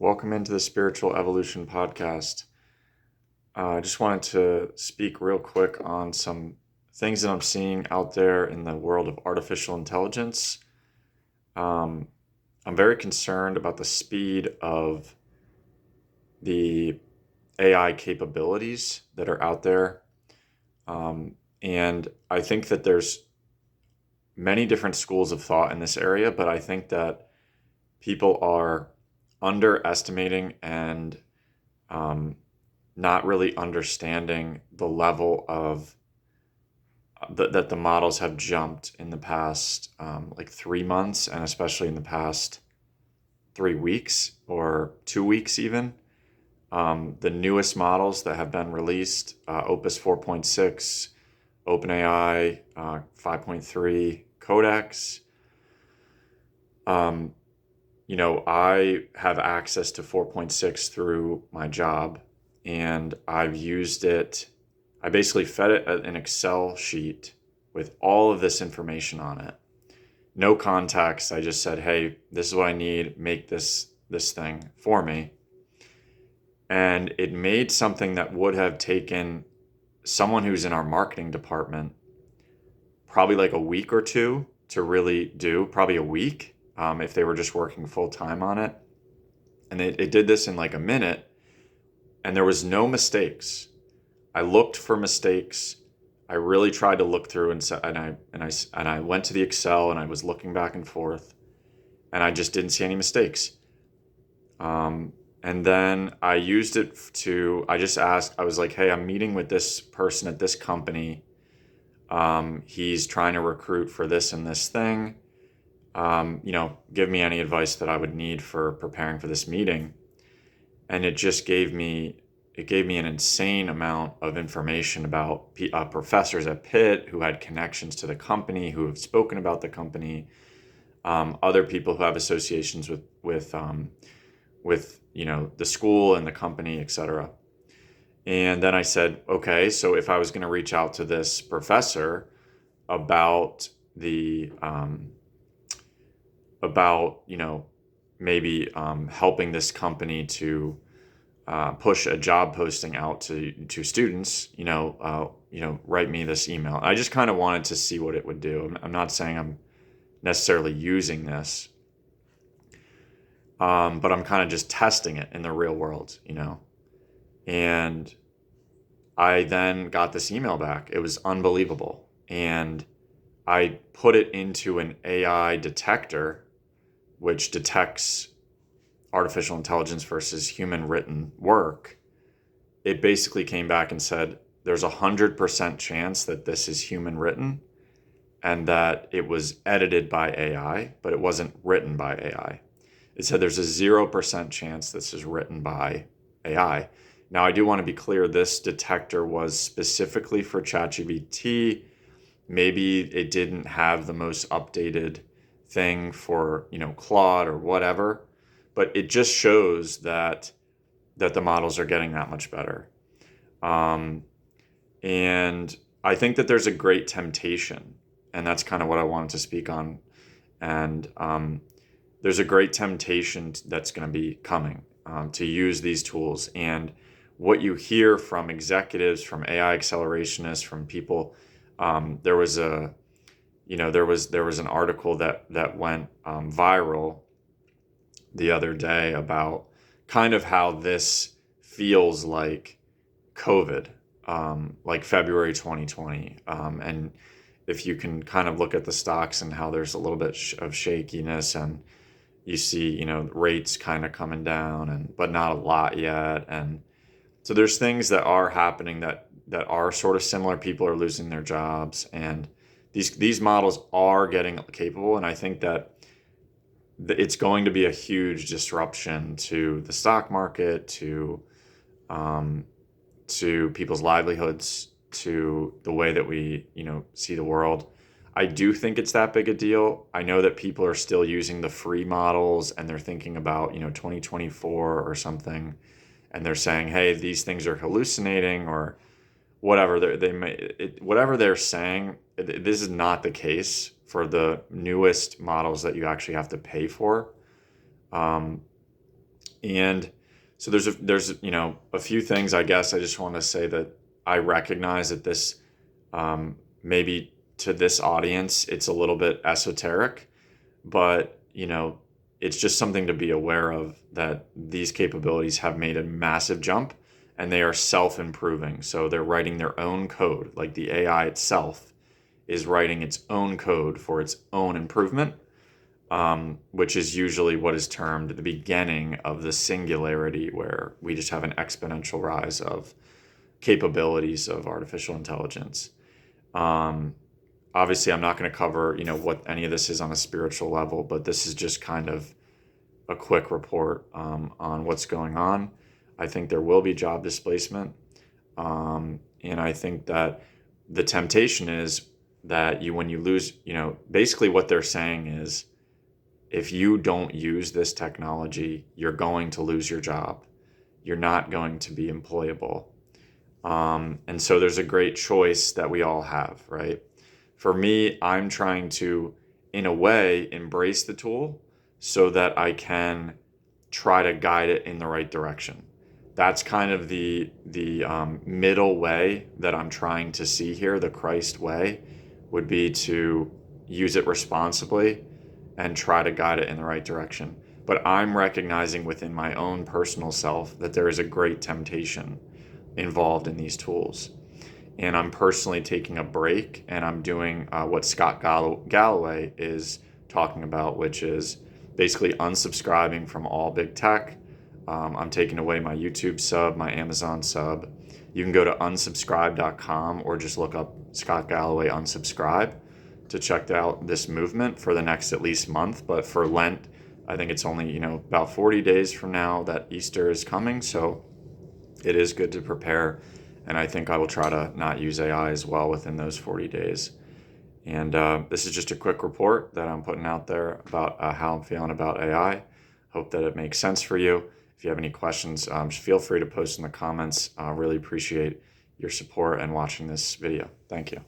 Welcome into the Spiritual Evolution Podcast. I just wanted to speak real quick on some things that I'm seeing out there in the world of artificial intelligence. Um, I'm very concerned about the speed of the AI capabilities that are out there. And I think that there's many different schools of thought in this area, but I think that people are underestimating and um, not really understanding the level of that the models have jumped in the past like 3 months, and especially in the past 3 weeks or 2 weeks even. The newest models that have been released, Opus 4.6, OpenAI 5.3, Codex. Um, I have access to 4.6 through my job, and I've used it. I basically fed it an Excel sheet with all of this information on it. No context. I just said, "Hey, this is what I need. Make this thing for me." And it made something that would have taken someone who's in our marketing department probably like a week or two to really do, probably a week, if they were just working full time on it. And it did this in like a minute, and there was no mistakes. I looked for mistakes. I really tried to look through and I went to the Excel and I was looking back and forth, and I just didn't see any mistakes. And then I used it I just asked, I was like, "Hey, I'm meeting with this person at this company. He's trying to recruit for this and this thing. Give me any advice that I would need for preparing for this meeting." And it gave me an insane amount of information about professors at Pitt who had connections to the company, who have spoken about the company, other people who have associations with the school and the company, etc. And then I said, okay, so if I was going to reach out to this professor about maybe helping this company to push a job posting out to students, write me this email. I just kind of wanted to see what it would do. I'm not saying I'm necessarily using this, but I'm kind of just testing it in the real world, And I then got this email back. It was unbelievable. And I put it into an AI detector, which detects artificial intelligence versus human written work. It basically came back and said, there's 100% chance that this is human written and that it was edited by AI, but it wasn't written by AI. It said there's a 0% chance this is written by AI. Now, I do want to be clear, this detector was specifically for ChatGPT. Maybe it didn't have the most updated thing for, Claude or whatever, but it just shows that the models are getting that much better. And I think that there's a great temptation, and that's kind of what I wanted to speak on. And there's a great temptation that's going to be coming to use these tools. And what you hear from executives, from AI accelerationists, from people, there was an article that went viral the other day about kind of how this feels like COVID, like February 2020. And if you can kind of look at the stocks and how there's a little bit of shakiness, and you see, rates kind of coming down, but not a lot yet. And so there's things that are happening that are sort of similar. People are losing their jobs, and these models are getting capable. And I think that it's going to be a huge disruption to the stock market, to people's livelihoods, to the way that we, see the world. I do think it's that big a deal. I know that people are still using the free models, and they're thinking about, 2024 or something, and they're saying, hey, these things are hallucinating or whatever. Whatever they're saying, this is not the case for the newest models that you actually have to pay for. And so there's a few things, I guess. I just want to say that I recognize that this maybe to this audience it's a little bit esoteric, but it's just something to be aware of, that these capabilities have made a massive jump and they are self-improving. So they're writing their own code, like the AI itself is writing its own code for its own improvement, which is usually what is termed the beginning of the singularity, where we just have an exponential rise of capabilities of artificial intelligence. Obviously, I'm not going to cover, what any of this is on a spiritual level, but this is just kind of a quick report on what's going on. I think there will be job displacement, and I think that the temptation is that when you lose, basically what they're saying is, if you don't use this technology, you're going to lose your job. You're not going to be employable. And so there's a great choice that we all have, right? For me, I'm trying to, in a way, embrace the tool so that I can try to guide it in the right direction. That's kind of the middle way that I'm trying to see here. The Christ way would be to use it responsibly and try to guide it in the right direction. But I'm recognizing within my own personal self that there is a great temptation involved in these tools. And I'm personally taking a break, and I'm doing what Scott Galloway is talking about, which is basically unsubscribing from all big tech. I'm taking away my YouTube sub, my Amazon sub. You can go to unsubscribe.com or just look up Scott Galloway unsubscribe to check out this movement for the next at least month. But for Lent, I think it's only about 40 days from now that Easter is coming, so it is good to prepare. And I think I will try to not use AI as well within those 40 days. And this is just a quick report that I'm putting out there about how I'm feeling about AI. Hope that it makes sense for you. If you have any questions, feel free to post in the comments. I really appreciate your support and watching this video. Thank you.